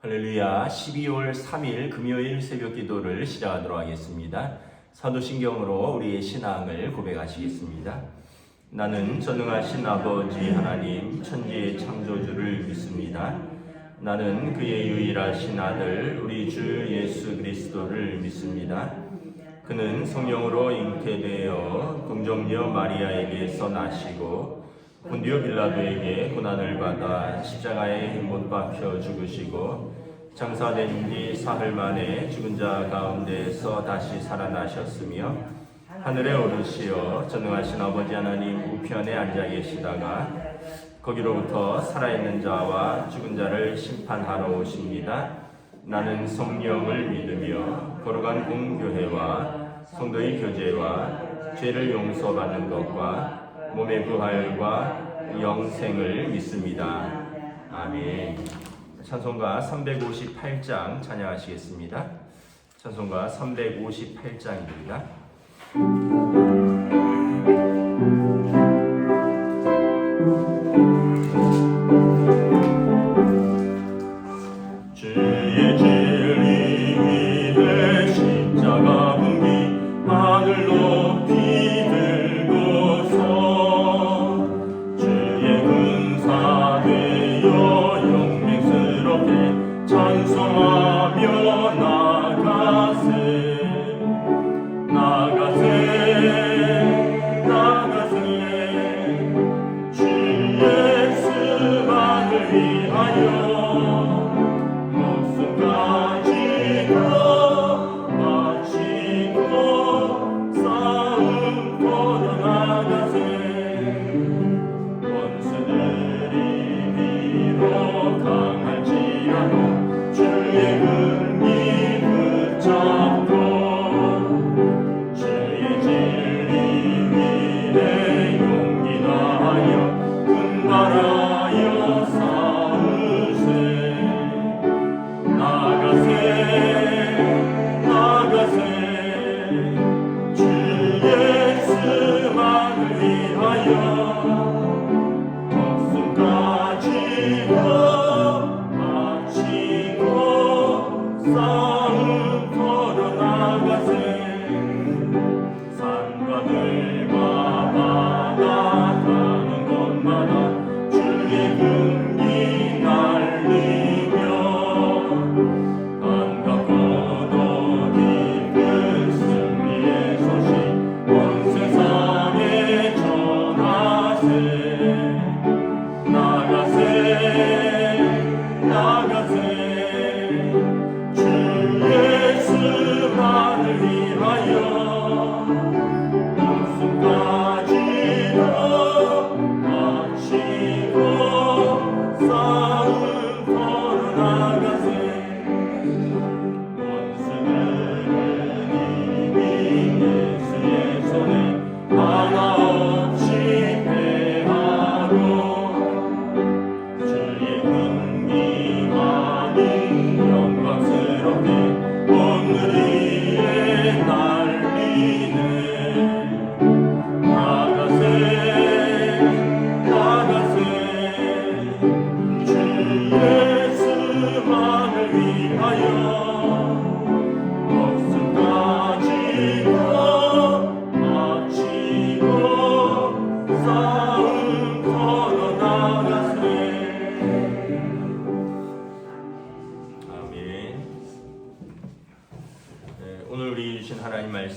할렐루야. 12월 3일 금요일 새벽 기도를 시작하도록 하겠습니다. 사도신경으로 우리의 신앙을 고백하시겠습니다. 나는 전능하신 아버지 하나님 천지의 창조주를 믿습니다. 나는 그의 유일하신 아들 우리 주 예수 그리스도를 믿습니다. 그는 성령으로 잉태되어 동정녀 마리아에게서 나시고 본디오 빌라도에게 고난을 받아 십자가에 못 박혀 죽으시고 장사된 지 사흘 만에 죽은 자 가운데에서 다시 살아나셨으며 하늘에 오르시어 전능하신 아버지 하나님 우편에 앉아 계시다가 거기로부터 살아있는 자와 죽은 자를 심판하러 오십니다. 나는 성령을 믿으며 거룩한 공교회와 성도의 교제와 죄를 용서받는 것과 몸의 부활과 영생을 믿습니다. 아멘. 찬송가 358장 찬양하시겠습니다. 찬송가 358장입니다. 주의 진리 위에 십자가 분기 하늘 높이 들고서 주의 군사되어 영맹스럽게 찬송하며 나가세 주 예수만을 위하여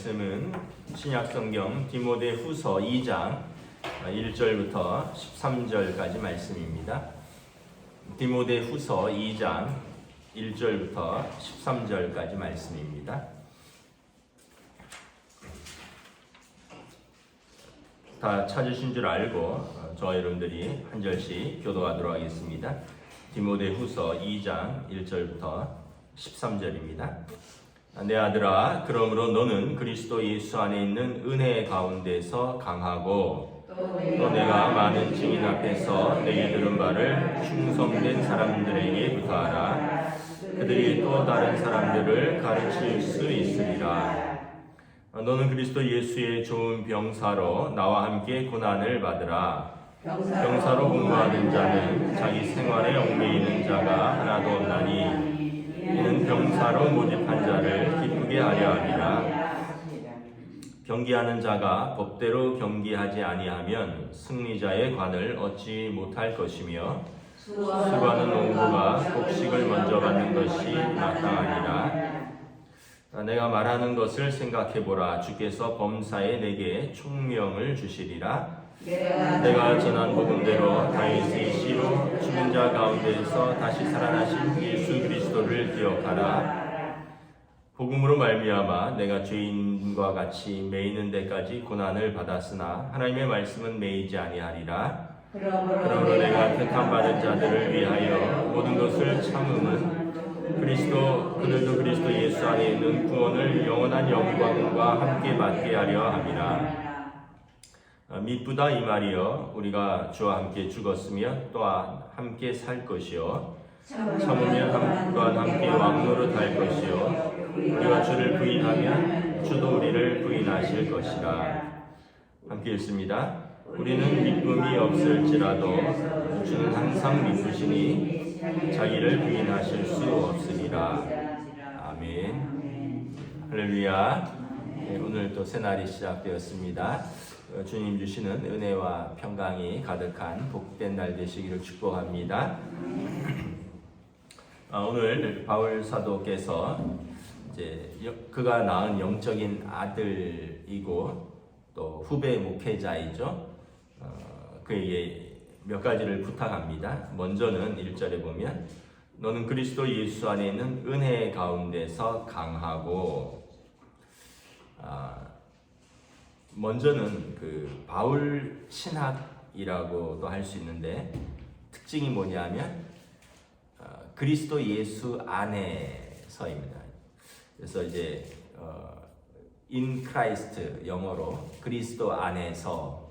말씀은 신약성경 디모데후서 2장 1절부터 13절까지 말씀입니다. 디모데후서 2장 1절부터 13절까지 말씀입니다. 다 찾으신 줄 알고 저와 여러분들이 한 절씩 교도하도록 하겠습니다. 디모데후서 2장 1절부터 13절입니다. 내 아들아, 그러므로 너는 그리스도 예수 안에 있는 은혜 가운데서 강하고 또 내가 많은 증인 앞에서 내게 들은 바를 충성된 사람들에게 부탁하라. 그들이 또 다른 사람들을 가르칠 수 있으리라. 너는 그리스도 예수의 좋은 병사로 나와 함께 고난을 받으라. 병사로 복무하는 자는 자기 생활에 얽매이는 자가 하나도 없나니 봉사로 모집한 자를 기쁘게 하려 함이라. 경기하는 자가 법대로 경기하지 아니하면 승리자의 관을 얻지 못할 것이며 수고하는 농부가 곡식을 먼저 받는 것이 마땅하니라. 내가 말하는 것을 생각해보라. 주께서 범사에 내게 총명을 주시리라. 내가 전한 복음대로 다윗의 씨로 죽은 자 가운데에서 다시 살아나신 예수 그리스도를 기억하라. 복음으로 말미암아 내가 죄인과 같이 매이는 데까지 고난을 받았으나 하나님의 말씀은 매이지 아니하리라. 그러므로 내가 택함 받은 자들을 위하여 모든 것을 참음은 그들도 그리스도 예수 안에 있는 구원을 영원한 영광과 함께 받게 하려 함이라. 미쁘다 이 말이여, 우리가 주와 함께 죽었으며 또한 함께 살 것이요 참으면 또한 함께 왕노릇할 것이요 우리가 주를 부인하면 주도 우리를 부인하실 것이라. 함께 읽습니다. 우리는 미쁨이 없을지라도 주는 항상 미쁘시니 자기를 부인하실 수 없으리라. 아멘. 할렐루야. 네, 오늘 또 새날이 시작되었습니다. 주님 주시는 은혜와 평강이 가득한 복된 날 되시기를 축복합니다. 오늘 바울 사도께서 이제 그가 낳은 영적인 아들이고 또 후배 목회자이죠. 그에게 몇 가지를 부탁합니다. 먼저는 1절에 보면 너는 그리스도 예수 안에 있는 은혜 가운데서 강하고, 먼저는 그 바울 신학이라고도 할 수 있는데 특징이 뭐냐면 그리스도 예수 안에서입니다. 그래서 이제 in Christ 영어로 그리스도 안에서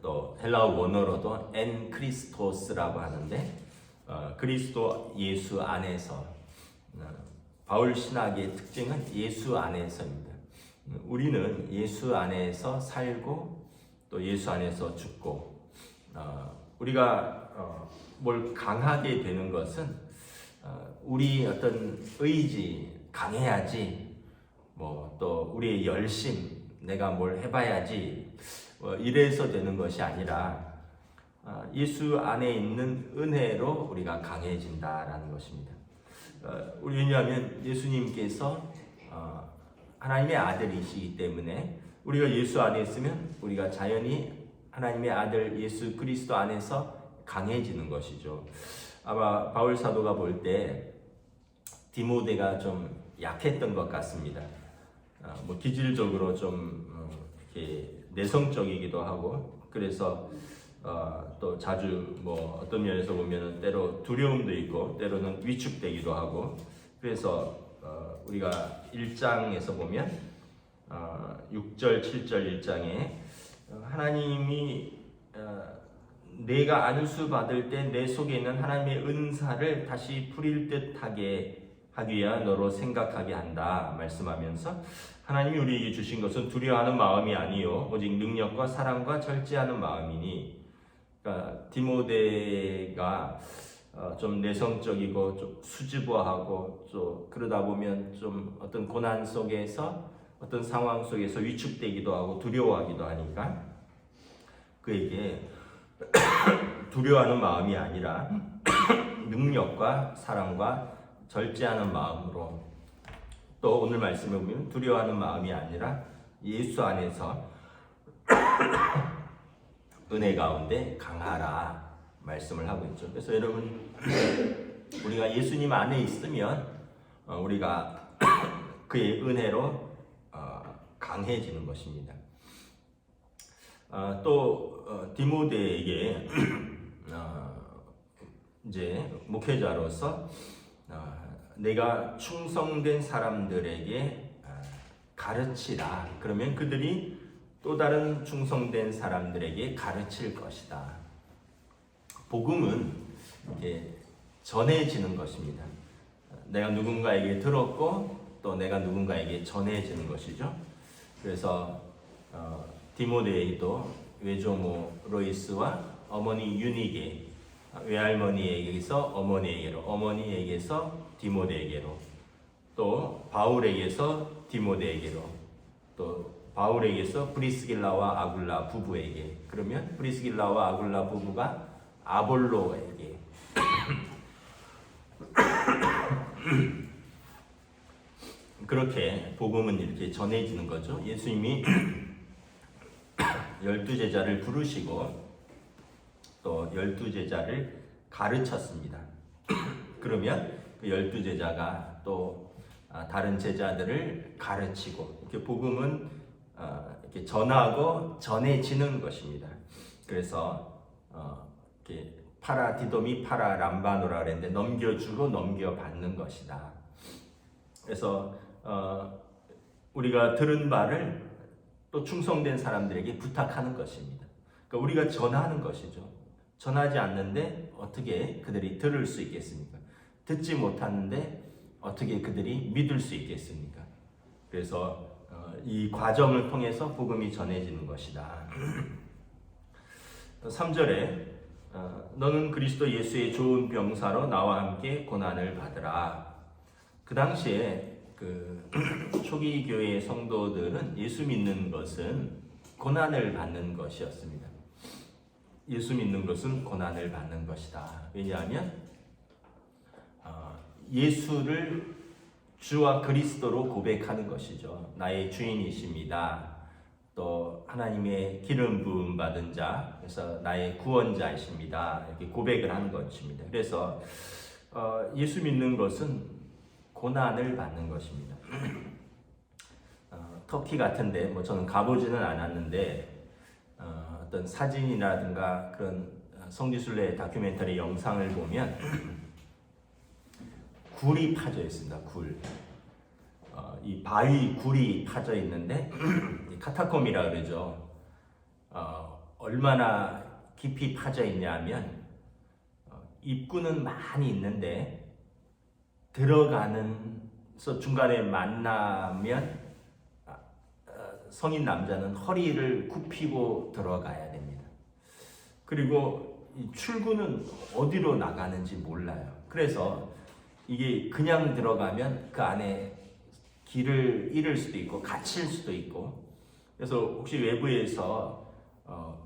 또 헬라어 원어로도 en Christos라고 하는데 그리스도 예수 안에서 바울 신학의 특징은 예수 안에서입니다. 우리는 예수 안에서 살고 또 예수 안에서 죽고 우리가 뭘 강하게 되는 것은 우리 어떤 의지 강해야지 또 우리의 열심 내가 뭘 해봐야지 이래서 되는 것이 아니라 예수 안에 있는 은혜로 우리가 강해진다라는 것입니다. 왜냐하면 예수님께서 하나님의 아들이시기 때문에 우리가 예수 안에 있으면 우리가 자연히 하나님의 아들 예수 그리스도 안에서 강해지는 것이죠. 아마 바울 사도가 볼 때 디모데가 좀 약했던 것 같습니다. 기질적으로 좀 이렇게 내성적이기도 하고, 그래서 또 자주 어떤 면에서 보면은 때로 두려움도 있고 때로는 위축되기도 하고, 그래서 우리가 1장에서 보면 6절 7절 1장에 하나님이 내가 안수 받을 때 내 속에 있는 하나님의 은사를 다시 부릴 듯하게 하기 위한 너로 생각하게 한다 말씀하면서, 하나님이 우리에게 주신 것은 두려워하는 마음이 아니요 오직 능력과 사랑과 절제하는 마음이니. 그러니까 디모데가 좀 내성적이고 좀 수줍어하고 좀 그러다 보면 좀 어떤 고난 속에서 어떤 상황 속에서 위축되기도 하고 두려워하기도 하니까 그에게 두려워하는 마음이 아니라 능력과 사랑과 절제하는 마음으로, 또 오늘 말씀에 보면 두려워하는 마음이 아니라 예수 안에서 은혜 가운데 강하라 말씀을 하고 있죠. 그래서 여러분, 우리가 예수님 안에 있으면 우리가 그의 은혜로 강해지는 것입니다. 또 디모데에게 이제 목회자로서 내가 충성된 사람들에게 가르치라. 그러면 그들이 또 다른 충성된 사람들에게 가르칠 것이다. 복음은 이렇게 전해지는 것입니다. 내가 누군가에게 들었고 또 내가 누군가에게 전해지는 것이죠. 그래서 디모데에도 외조모 로이스와 어머니 유닉에 외할머니에게서 어머니에게로, 어머니에게서 디모데에게로, 또 바울에게서 디모데에게로, 또 바울에게서 브리스길라와 아굴라 부부에게, 그러면 브리스길라와 아굴라 부부가 아볼로에게 그렇게 복음은 이렇게 전해지는 거죠. 예수님이 12제자를 부르시고 또 12제자를 가르쳤습니다. 그러면 그 12제자가 또 다른 제자들을 가르치고, 이렇게 복음은 이렇게 전하고 전해지는 것입니다. 그래서 이렇게 파라디도미 파라람바노라 그랬는데 넘겨주고 넘겨받는 것이다. 그래서 우리가 들은 바를 또 충성된 사람들에게 부탁하는 것입니다. 그러니까 우리가 전하는 것이죠. 전하지 않는데 어떻게 그들이 들을 수 있겠습니까? 듣지 못하는데 어떻게 그들이 믿을 수 있겠습니까? 그래서 이 과정을 통해서 복음이 전해지는 것이다. 3절에 너는 그리스도 예수의 좋은 병사로 나와 함께 고난을 받으라. 그 당시에 그 초기 교회의 성도들은 예수 믿는 것은 고난을 받는 것이었습니다. 예수 믿는 것은 고난을 받는 것이다. 왜냐하면 예수를 주와 그리스도로 고백하는 것이죠. 나의 주인이십니다. 또 하나님의 기름 부음 받은 자, 그래서 나의 구원자이십니다. 이렇게 고백을 하는 것입니다. 그래서 예수 믿는 것은 고난을 받는 것입니다. 터키 같은데 뭐 저는 가보지는 않았는데 어떤 사진이라든가 그런 성지순례 다큐멘터리 영상을 보면 굴이 파져 있습니다. 굴. 이 바위 굴이 파져 있는데 카타콤이라 그러죠. 얼마나 깊이 파져 있냐면 입구는 많이 있는데 들어가는서 중간에 만나면 성인 남자는 허리를 굽히고 들어가야 됩니다. 그리고 이 출구는 어디로 나가는지 몰라요. 그래서 이게 그냥 들어가면 그 안에 길을 잃을 수도 있고 갇힐 수도 있고, 그래서 혹시 외부에서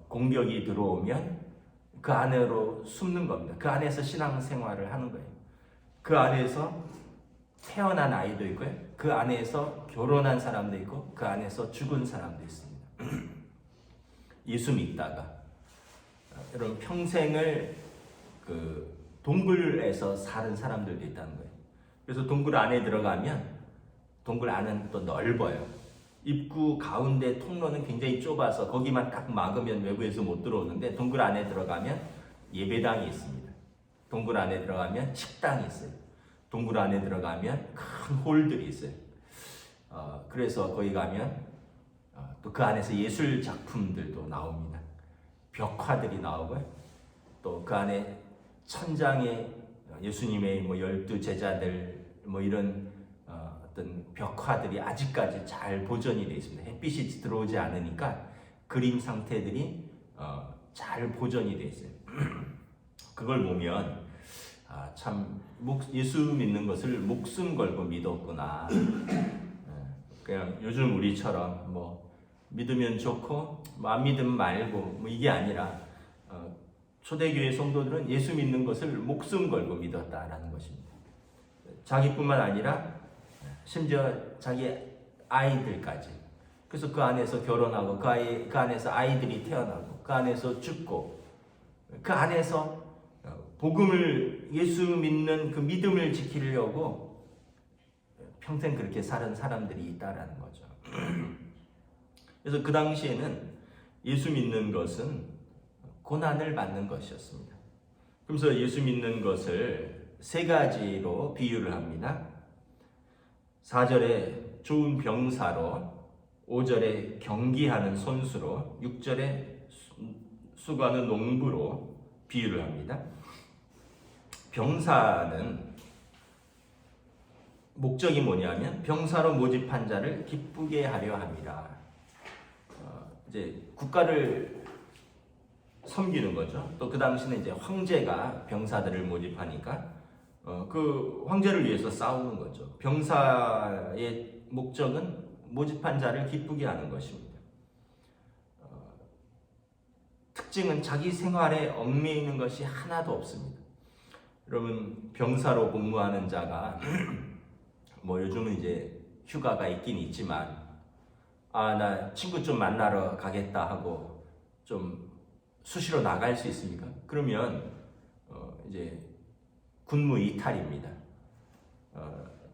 공격이 들어오면 그 안으로 숨는 겁니다. 그 안에서 신앙생활을 하는 거예요. 그 안에서 태어난 아이도 있고요. 그 안에서 결혼한 사람도 있고 그 안에서 죽은 사람도 있습니다. 예수 믿다가 여러분 평생을 그 동굴에서 사는 사람들도 있다는 거예요. 그래서 동굴 안에 들어가면 동굴 안은 또 넓어요. 입구 가운데 통로는 굉장히 좁아서 거기만 딱 막으면 외부에서 못 들어오는데, 동굴 안에 들어가면 예배당이 있습니다. 동굴 안에 들어가면 식당이 있어요. 동굴 안에 들어가면 큰 홀들이 있어요. 그래서 거기 가면 또 그 안에서 예술 작품들도 나옵니다. 벽화들이 나오고요. 또 그 안에 천장에 예수님의 뭐 12제자들 뭐 이런 어떤 벽화들이 아직까지 잘 보존이 되어 있습니다. 햇빛이 들어오지 않으니까 그림 상태들이 잘 보존이 되어 있어요. 그걸 보면 참 예수 믿는 것을 목숨 걸고 믿었구나. 그냥 요즘 우리처럼 뭐 믿으면 좋고 뭐 안 믿으면 말고 뭐 이게 아니라 초대교회 성도들은 예수 믿는 것을 목숨 걸고 믿었다라는 것입니다. 자기뿐만 아니라 심지어 자기 아이들까지. 그래서 그 안에서 결혼하고 그 안에서 아이들이 태어나고 그 안에서 죽고 그 안에서 복음을, 예수 믿는 그 믿음을 지키려고 평생 그렇게 사는 사람들이 있다라는 거죠. 그래서 그 당시에는 예수 믿는 것은 고난을 받는 것이었습니다. 그래서 예수 믿는 것을 세 가지로 비유를 합니다. 4절에 좋은 병사로, 5절에 경기하는 선수로, 6절에 수고하는 농부로 비유를 합니다. 병사는 목적이 뭐냐면 병사로 모집한 자를 기쁘게 하려 합니다. 이제 국가를 섬기는 거죠. 또 그 당시는 이제 황제가 병사들을 모집하니까 그 황제를 위해서 싸우는 거죠. 병사의 목적은 모집한 자를 기쁘게 하는 것입니다. 특징은 자기 생활에 얽매이는 것이 하나도 없습니다. 여러분, 병사로 복무하는 자가 뭐 요즘은 이제 휴가가 있긴 있지만 나 친구 좀 만나러 가겠다 하고 좀 수시로 나갈 수 있습니까? 그러면 이제 군무 이탈입니다.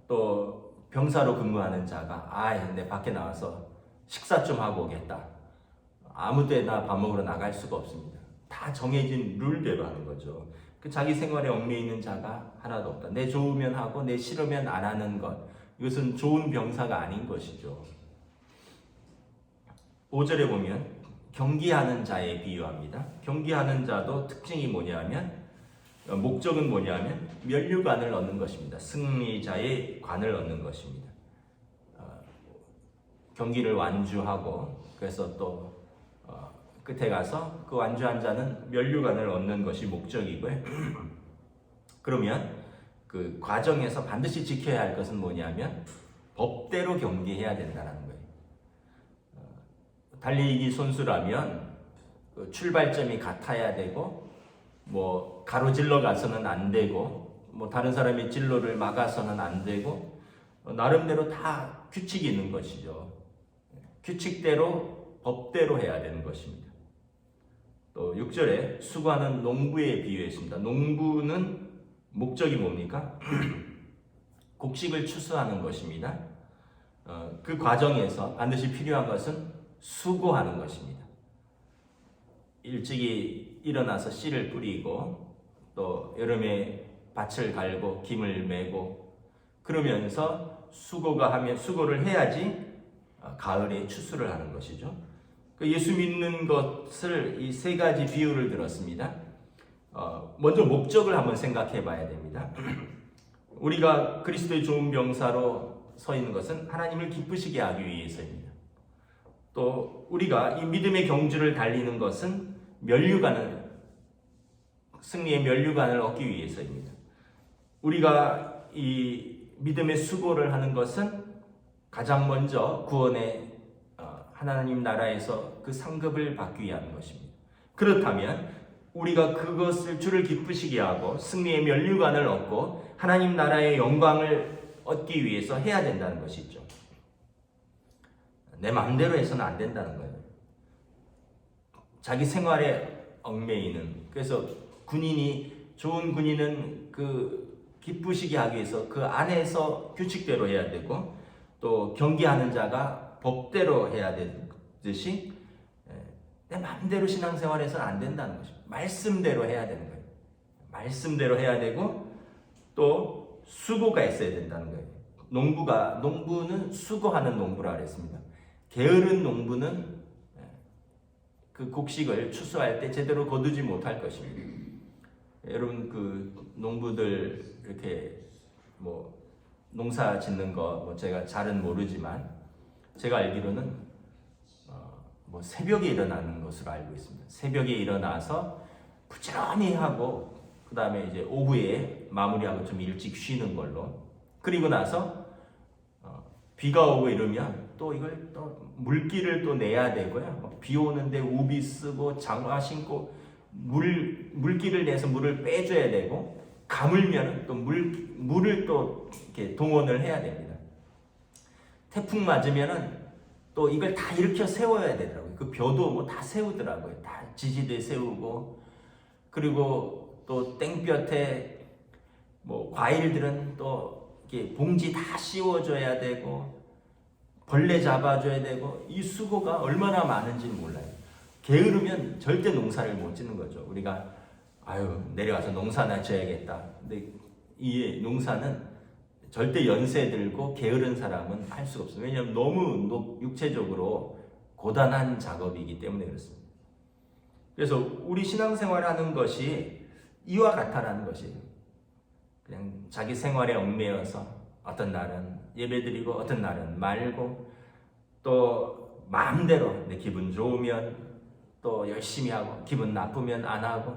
또 병사로 근무하는 자가 내 밖에 나와서 식사 좀 하고 오겠다. 아무 때나 밥 먹으러 나갈 수가 없습니다. 다 정해진 룰대로 하는 거죠. 그 자기 생활에 얽매이는 자가 하나도 없다. 내 좋으면 하고 내 싫으면 안 하는 것. 이것은 좋은 병사가 아닌 것이죠. 5절에 보면 경기하는 자에 비유합니다. 경기하는 자도 특징이 뭐냐면 목적은 뭐냐면 면류관을 얻는 것입니다. 승리자의 관을 얻는 것입니다. 경기를 완주하고 그래서 또 끝에 가서 그 완주한 자는 면류관을 얻는 것이 목적이고요. 그러면 그 과정에서 반드시 지켜야 할 것은 뭐냐면 법대로 경기해야 된다는 거예요. 달리기 선수라면 그 출발점이 같아야 되고 뭐 가로질러 가서는 안 되고 뭐 다른 사람의 진로를 막아서는 안 되고 나름대로 다 규칙이 있는 것이죠. 규칙대로 법대로 해야 되는 것입니다. 또 6절에 수고하는 농부에 비유했습니다. 농부는 목적이 뭡니까? 곡식을 추수하는 것입니다. 그 과정에서 반드시 필요한 것은 수고하는 것입니다. 일찍이 일어나서 씨를 뿌리고 또 여름에 밭을 갈고 김을 메고 그러면서 수고를 해야지 가을에 추수를 하는 것이죠. 예수 믿는 것을 이 세 가지 비유를 들었습니다. 먼저 목적을 한번 생각해 봐야 됩니다. 우리가 그리스도의 좋은 병사로 서 있는 것은 하나님을 기쁘시게 하기 위해서입니다. 또 우리가 이 믿음의 경주를 달리는 것은 승리의 면류관을 얻기 위해서입니다. 우리가 이 믿음의 수고를 하는 것은 가장 먼저 구원의 하나님 나라에서 그 상급을 받기 위한 것입니다. 그렇다면 우리가 그것을 주를 기쁘시게 하고 승리의 면류관을 얻고 하나님 나라의 영광을 얻기 위해서 해야 된다는 것이죠. 내 마음대로 해서는 안 된다는 거예요. 자기 생활에 얽매이는, 그래서 좋은 군인은 그 기쁘시게 하기 위해서 그 안에서 규칙대로 해야 되고 또 경기하는 자가 법대로 해야 되듯이 내 마음대로 신앙생활에서는 안 된다는 것입니다. 말씀대로 해야 되는 거예요. 말씀대로 해야 되고 또 수고가 있어야 된다는 거예요. 농부는 수고하는 농부라 그랬습니다. 게으른 농부는 그 곡식을 추수할 때 제대로 거두지 못할 것입니다. 여러분 그 농부들 이렇게 뭐 농사 짓는 거 제가 잘은 모르지만 제가 알기로는 뭐 새벽에 일어나는 것으로 알고 있습니다. 새벽에 일어나서 부지런히 하고 그 다음에 이제 오후에 마무리하고 좀 일찍 쉬는 걸로, 그리고 나서 비가 오고 이러면 또 이걸 또 물기를 또 내야 되고요. 비 오는데 우비 쓰고 장화 신고 물기를 내서 물을 빼줘야 되고, 가물면 또 물을 또 이렇게 동원을 해야 됩니다. 태풍 맞으면은 또 이걸 다 일으켜 세워야 되더라고요. 그 벼도 뭐 다 세우더라고요. 다 지지대 세우고, 그리고 또 땡볕에 뭐 과일들은 또 이렇게 봉지 다 씌워줘야 되고, 벌레 잡아줘야 되고, 이 수고가 얼마나 많은지 몰라요. 게으르면 절대 농사를 못 짓는 거죠. 우리가 내려가서 농사나 지어야겠다. 근데 이 농사는 절대 연세 들고 게으른 사람은 할 수가 없어요. 왜냐하면 너무 육체적으로 고단한 작업이기 때문에 그렇습니다. 그래서 우리 신앙생활을 하는 것이 이와 같다라는 것이에요. 그냥 자기 생활에 얽매여서 어떤 날은 예배드리고 어떤 날은 말고, 또 마음대로 내 기분 좋으면 또 열심히 하고 기분 나쁘면 안 하고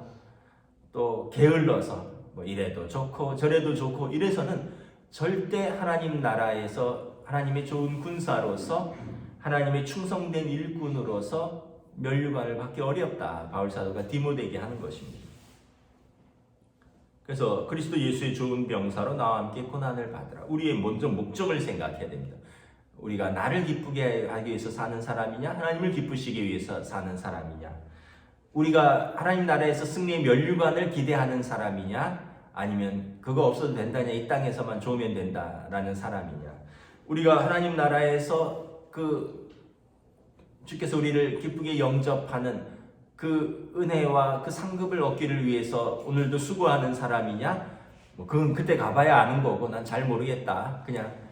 또 게을러서 뭐 이래도 좋고 저래도 좋고 이래서는 절대 하나님 나라에서 하나님의 좋은 군사로서 하나님의 충성된 일꾼으로서 면류관을 받기 어렵다. 바울 사도가 디모데에게 하는 것입니다. 그래서 그리스도 예수의 좋은 병사로 나와 함께 고난을 받으라. 우리의 먼저 목적을 생각해야 됩니다. 우리가 나를 기쁘게 하기 위해서 사는 사람이냐, 하나님을 기쁘시기 위해서 사는 사람이냐, 우리가 하나님 나라에서 승리의 면류관을 기대하는 사람이냐, 아니면 그거 없어도 된다냐, 이 땅에서만 좋으면 된다라는 사람이냐, 우리가 하나님 나라에서 주께서 우리를 기쁘게 영접하는 그 은혜와 그 상급을 얻기를 위해서 오늘도 수고하는 사람이냐, 그건 그때 가봐야 아는 거고 난 잘 모르겠다, 그냥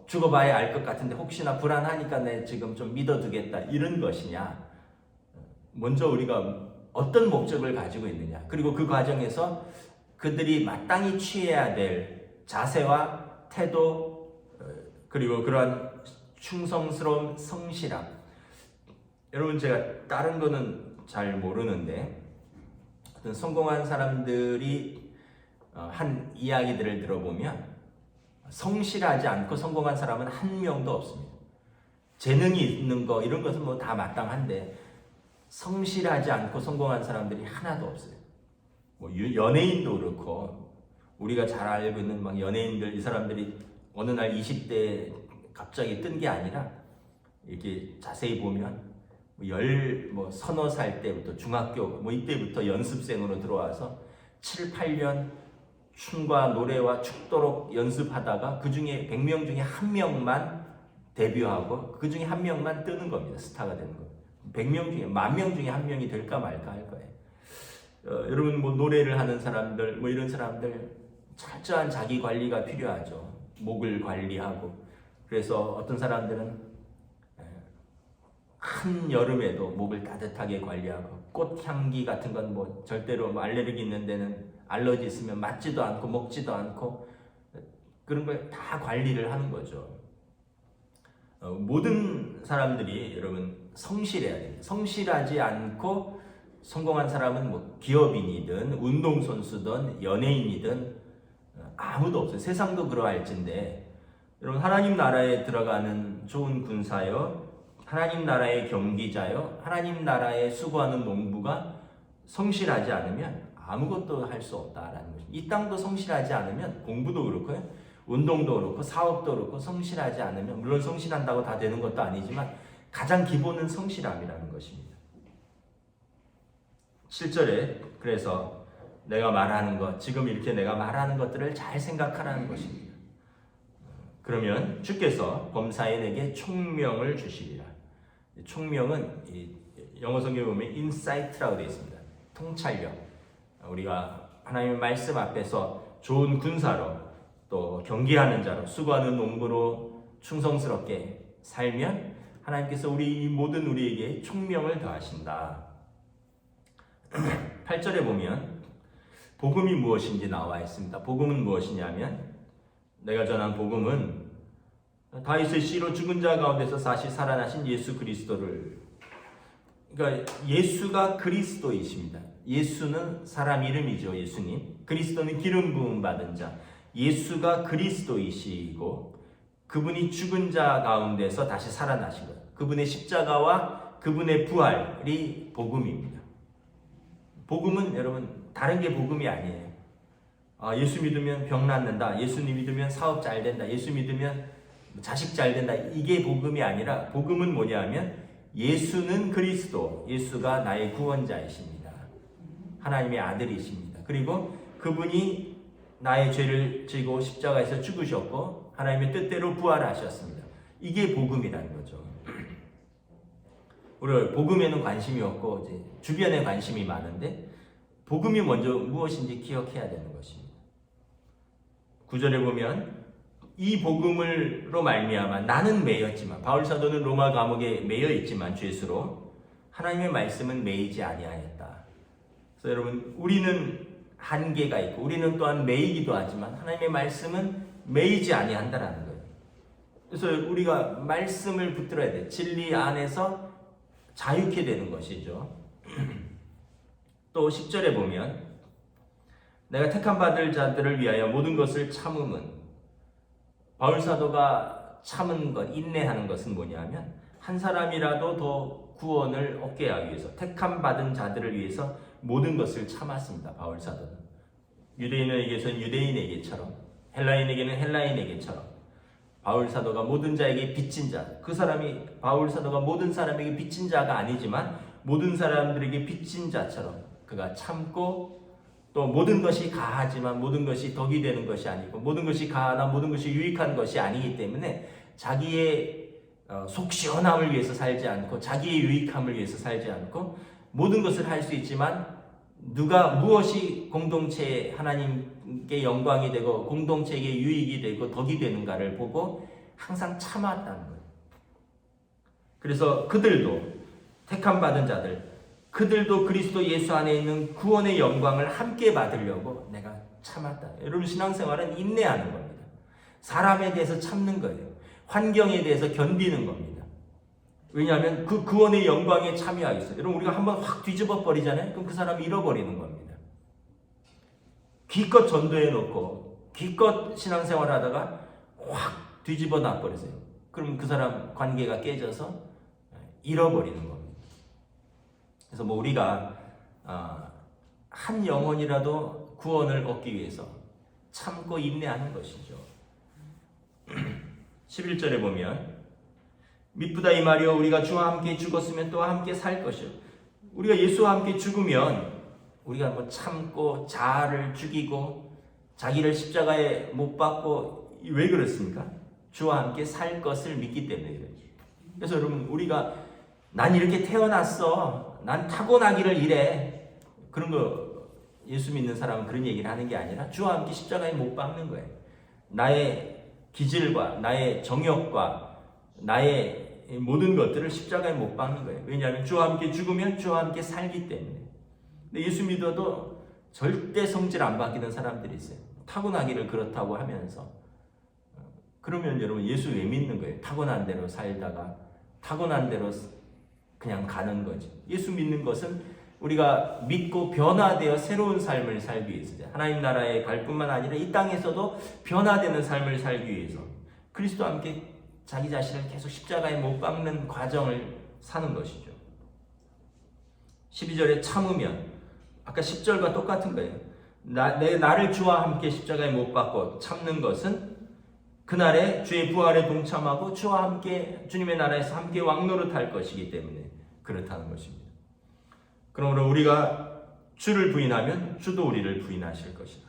죽어봐야 알 것 같은데 혹시나 불안하니까 내 지금 좀 믿어두겠다, 이런 것이냐. 먼저 우리가 어떤 목적을 가지고 있느냐, 그리고 그 과정에서 그들이 마땅히 취해야 될 자세와 태도, 그리고 그러한 충성스러운 성실함. 여러분, 제가 다른 거는 잘 모르는데 어떤 성공한 사람들이 한 이야기들을 들어보면 성실하지 않고 성공한 사람은 한 명도 없습니다. 재능이 있는 거 이런 것은 다 마땅한데 성실하지 않고 성공한 사람들이 하나도 없어요. 연예인도 그렇고 우리가 잘 알고 있는 막 연예인들, 이 사람들이 어느 날 20대에 갑자기 뜬 게 아니라 이렇게 자세히 보면 서너 살 때부터 중학교 이때부터 연습생으로 들어와서 7, 8년 춤과 노래와 죽도록 연습하다가 그 중에 100명 중에 한 명만 데뷔하고 그 중에 한 명만 뜨는 겁니다. 스타가 되는 거. 100명 중에 10,000명 중에 한 명이 될까 말까 할 거예요. 여러분 노래를 하는 사람들 이런 사람들 철저한 자기 관리가 필요하죠. 목을 관리하고. 그래서 어떤 사람들은 한 여름에도 목을 따뜻하게 관리하고 꽃향기 같은 건 절대로 알레르기 있는 데는 알러지 있으면 맞지도 않고 먹지도 않고 그런 걸 다 관리를 하는 거죠. 모든 사람들이 여러분 성실해야 됩니다. 성실하지 않고 성공한 사람은 기업인이든 운동선수든 연예인이든 아무도 없어요. 세상도 그러할진데 여러분 하나님 나라에 들어가는 좋은 군사요, 하나님 나라의 경기자요, 하나님 나라에 수고하는 농부가 성실하지 않으면 아무것도 할 수 없다라는 것입니다. 이 땅도 성실하지 않으면 공부도 그렇고요, 운동도 그렇고 사업도 그렇고 성실하지 않으면, 물론 성실한다고 다 되는 것도 아니지만 가장 기본은 성실함이라는 것입니다. 7절에 그래서 내가 말하는 것, 지금 이렇게 내가 말하는 것들을 잘 생각하라는 것입니다. 그러면 주께서 범사에 내게 총명을 주시리라. 총명은 영어 성경에 보면 인사이트라고 되어 있습니다. 통찰력. 우리가 하나님의 말씀 앞에서 좋은 군사로 또 경기하는 자로 수고하는 농부로 충성스럽게 살면 하나님께서 모든 우리에게 총명을 더하신다. 8절에 보면 복음이 무엇인지 나와 있습니다. 복음은 무엇이냐면 내가 전한 복음은 다윗의 씨로 죽은 자 가운데서 다시 살아나신 예수 그리스도를, 그러니까 예수가 그리스도이십니다. 예수는 사람 이름이죠. 예수님. 그리스도는 기름 부음 받은 자. 예수가 그리스도이시고 그분이 죽은 자 가운데서 다시 살아나신 것. 그분의 십자가와 그분의 부활이 복음입니다. 복음은 여러분 다른 게 복음이 아니에요. 예수 믿으면 병 낫는다. 예수 믿으면 사업 잘 된다. 예수 믿으면 자식 잘 된다. 이게 복음이 아니라 복음은 뭐냐면 예수는 그리스도, 예수가 나의 구원자이십니다. 하나님의 아들이십니다. 그리고 그분이 나의 죄를 지고 십자가에서 죽으셨고 하나님의 뜻대로 부활하셨습니다. 이게 복음이라는 거죠. 우리 복음에는 관심이 없고 이제 주변에 관심이 많은데 복음이 먼저 무엇인지 기억해야 되는 것입니다. 9절에 보면 이 복음으로 말미암아 나는 매였지만, 바울 사도는 로마 감옥에 매여 있지만 죄수로 하나님의 말씀은 매이지 아니하였다. 그래서 여러분 우리는 한계가 있고 우리는 또한 매이기도 하지만 하나님의 말씀은 매이지 아니한다라는 거예요. 그래서 우리가 말씀을 붙들어야 돼. 진리 안에서 자유케 되는 것이죠. 또 10절에 보면 내가 택함 받을 자들을 위하여 모든 것을 참음은, 바울 사도가 참은 것, 인내하는 것은 뭐냐면 한 사람이라도 더 구원을 얻게 하기 위해서, 택함 받은 자들을 위해서 모든 것을 참았습니다. 바울 사도는 유대인에게서는 유대인에게처럼, 헬라인에게는 헬라인에게처럼, 바울 사도가 모든 자에게 빚진 자, 그 사람이 바울 사도가 모든 사람에게 빚진 자가 아니지만 모든 사람들에게 빚진 자처럼 그가 참고, 또 모든 것이 가하지만 모든 것이 덕이 되는 것이 아니고, 모든 것이 가하나 모든 것이 유익한 것이 아니기 때문에 자기의 속 시원함을 위해서 살지 않고, 자기의 유익함을 위해서 살지 않고, 모든 것을 할 수 있지만 누가 무엇이 공동체에 하나님께 영광이 되고 공동체에게 유익이 되고 덕이 되는가를 보고 항상 참았다는 거예요. 그래서 그들도, 택함 받은 자들, 그들도 그리스도 예수 안에 있는 구원의 영광을 함께 받으려고 내가 참았다. 여러분, 신앙생활은 인내하는 겁니다. 사람에 대해서 참는 거예요. 환경에 대해서 견디는 겁니다. 왜냐하면 그 구원의 영광에 참여하겠어요. 여러분, 우리가 한번 확 뒤집어 버리잖아요. 그럼 그 사람이 잃어버리는 겁니다. 기껏 전도해 놓고 기껏 신앙생활 하다가 확 뒤집어 놔버리세요. 그럼 그 사람 관계가 깨져서 잃어버리는 겁니다. 그래서 뭐 우리가 한 영혼이라도 구원을 얻기 위해서 참고 인내하는 것이죠. 11절에 보면 미쁘다 이 말이여, 우리가 주와 함께 죽었으면 또한 함께 살 것이요. 우리가 예수와 함께 죽으면 우리가 뭐 참고 자아를 죽이고 자기를 십자가에 못 박고, 왜 그렇습니까? 주와 함께 살 것을 믿기 때문에 그렇죠. 그래서 여러분, 우리가 난 이렇게 태어났어, 난 타고나기를 이래, 그런 거 예수 믿는 사람은 그런 얘기를 하는 게 아니라 주와 함께 십자가에 못 박는 거예요. 나의 기질과 나의 정욕과 나의 모든 것들을 십자가에 못 박는 거예요. 왜냐하면 주와 함께 죽으면 주와 함께 살기 때문에. 근데 예수 믿어도 절대 성질 안 바뀌는 사람들이 있어요. 타고나기를 그렇다고 하면서. 그러면 여러분, 예수 왜 믿는 거예요? 타고난 대로 살다가 타고난 대로 그냥 가는 거지. 예수 믿는 것은 우리가 믿고 변화되어 새로운 삶을 살기 위해서죠. 하나님 나라에 갈 뿐만 아니라 이 땅에서도 변화되는 삶을 살기 위해서 그리스도와 함께 자기 자신을 계속 십자가에 못 박는 과정을 사는 것이죠. 12절에 참으면, 아까 10절과 똑같은 거예요. 나를 주와 함께 십자가에 못 박고 참는 것은 그날에 주의 부활에 동참하고 주와 함께 주님의 나라에서 함께 왕노릇할 것이기 때문에 그렇다는 것입니다. 그러므로 우리가 주를 부인하면 주도 우리를 부인하실 것이다.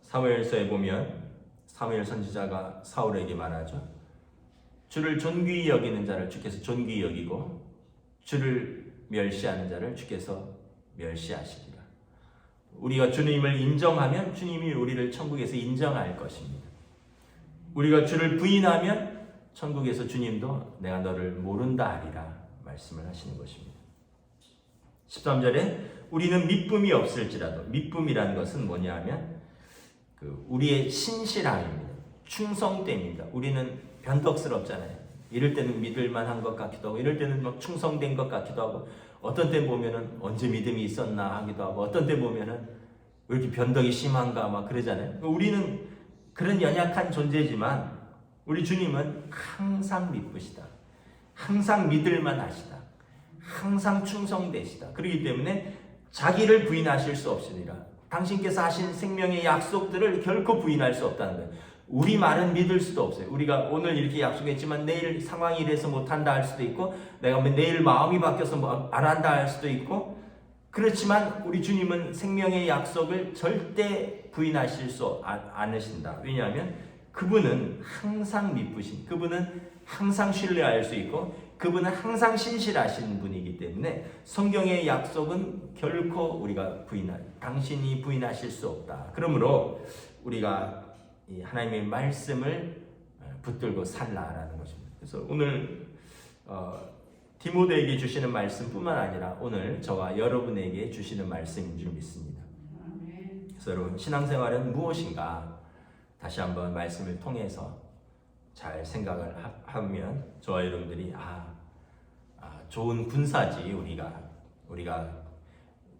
사무엘서에 보면 사무엘 선지자가 사울에게 말하죠. 주를 존귀히 여기는 자를 주께서 존귀히 여기고 주를 멸시하는 자를 주께서 멸시하시리라. 우리가 주님을 인정하면 주님이 우리를 천국에서 인정할 것입니다. 우리가 주를 부인하면 천국에서 주님도 내가 너를 모른다 하리라 말씀을 하시는 것입니다. 13절에 우리는 미쁨이 없을지라도, 미쁨이라는 것은 뭐냐 하면 우리의 신실함입니다. 충성됨입니다. 우리는 변덕스럽잖아요. 이럴 때는 믿을만한 것 같기도 하고, 이럴 때는 막 충성된 것 같기도 하고, 어떤 때 보면은 언제 믿음이 있었나 하기도 하고, 어떤 때 보면은 왜 이렇게 변덕이 심한가 막 그러잖아요. 우리는 그런 연약한 존재지만 우리 주님은 항상 믿으시다. 항상 믿을만 하시다. 항상 충성되시다. 그렇기 때문에 자기를 부인하실 수 없으리라. 당신께서 하신 생명의 약속들을 결코 부인할 수 없다는 거예요. 우리 말은 믿을 수도 없어요. 우리가 오늘 이렇게 약속했지만 내일 상황이 이래서 못한다 할 수도 있고, 내가 내일 마음이 바뀌어서 안 한다 할 수도 있고, 그렇지만 우리 주님은 생명의 약속을 절대 부인하실 수 않으신다. 왜냐하면 그분은 항상 믿으신, 그분은 항상 신뢰할 수 있고, 그분은 항상 신실하신 분이기 때문에 성경의 약속은 결코 우리가 당신이 부인하실 수 없다. 그러므로 우리가 이 하나님의 말씀을 붙들고 살라라는 것입니다. 그래서 오늘 디모데에게 주시는 말씀뿐만 아니라 오늘 저와 여러분에게 주시는 말씀인 줄 믿습니다. 그래서 여러분, 신앙생활은 무엇인가 다시 한번 말씀을 통해서 잘 생각을 하면 저와 여러분들이 좋은 군사지. 우리가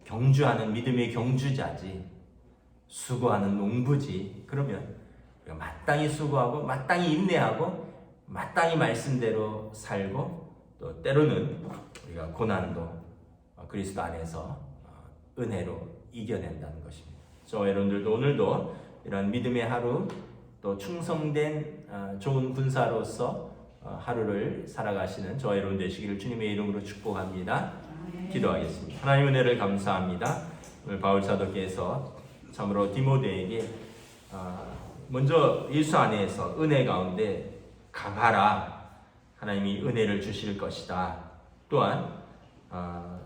경주하는 믿음의 경주자지, 수고하는 농부지. 그러면 우리가 마땅히 수고하고 마땅히 인내하고 마땅히 말씀대로 살고, 또 때로는 우리가 고난도 그리스도 안에서 은혜로 이겨낸다는 것입니다. 저와 여러분들도 오늘도 이런 믿음의 하루, 또 충성된 좋은 군사로서 하루를 살아가시는 저와 여러분 되시기를 주님의 이름으로 축복합니다. 기도하겠습니다. 하나님 은혜를 감사합니다. 오늘 바울 사도께서 참으로 디모데에게 먼저 예수 안에서 은혜 가운데 강하라, 하나님이 은혜를 주실 것이다. 또한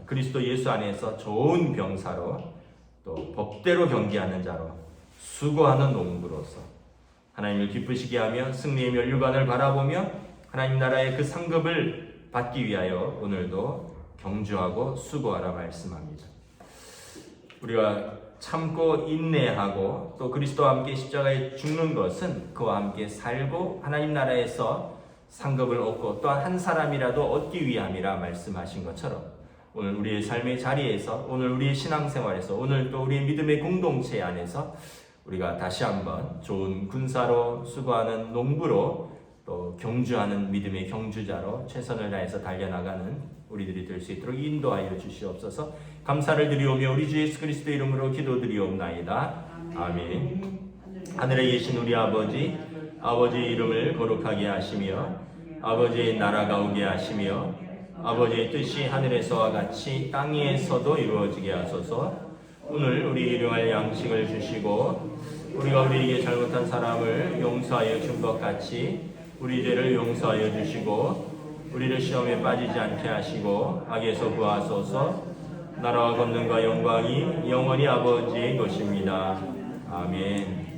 그리스도 예수 안에서 좋은 병사로, 또 법대로 경계하는 자로, 수고하는 농부로서 하나님을 기쁘시게 하며 승리의 면류관을 바라보며 하나님 나라의 그 상급을 받기 위하여 오늘도 경주하고 수고하라 말씀합니다. 우리가 참고 인내하고 또 그리스도와 함께 십자가에 죽는 것은 그와 함께 살고 하나님 나라에서 상급을 얻고 또한 한 사람이라도 얻기 위함이라 말씀하신 것처럼, 오늘 우리의 삶의 자리에서, 오늘 우리의 신앙생활에서, 오늘 또 우리의 믿음의 공동체 안에서 우리가 다시 한번 좋은 군사로, 수고하는 농부로, 또 경주하는 믿음의 경주자로 최선을 다해서 달려나가는 우리들이 될 수 있도록 인도하여 주시옵소서. 감사를 드리오며 우리 주 예수 그리스도 이름으로 기도드리옵나이다. 아멘. 하늘에 계신 우리 아버지, 아버지의 이름을 거룩하게 하시며 아버지의 나라가 오게 하시며 아버지의 뜻이 하늘에서와 같이 땅 위에서도 이루어지게 하소서. 오늘 우리 일용할 양식을 주시고 우리가 우리에게 잘못한 사람을 용서하여 준 것 같이 우리 죄를 용서하여 주시고 우리를 시험에 빠지지 않게 하시고 악에서 구하소서. 나라와 권능과 영광이 영원히 아버지의 것입니다. 아멘.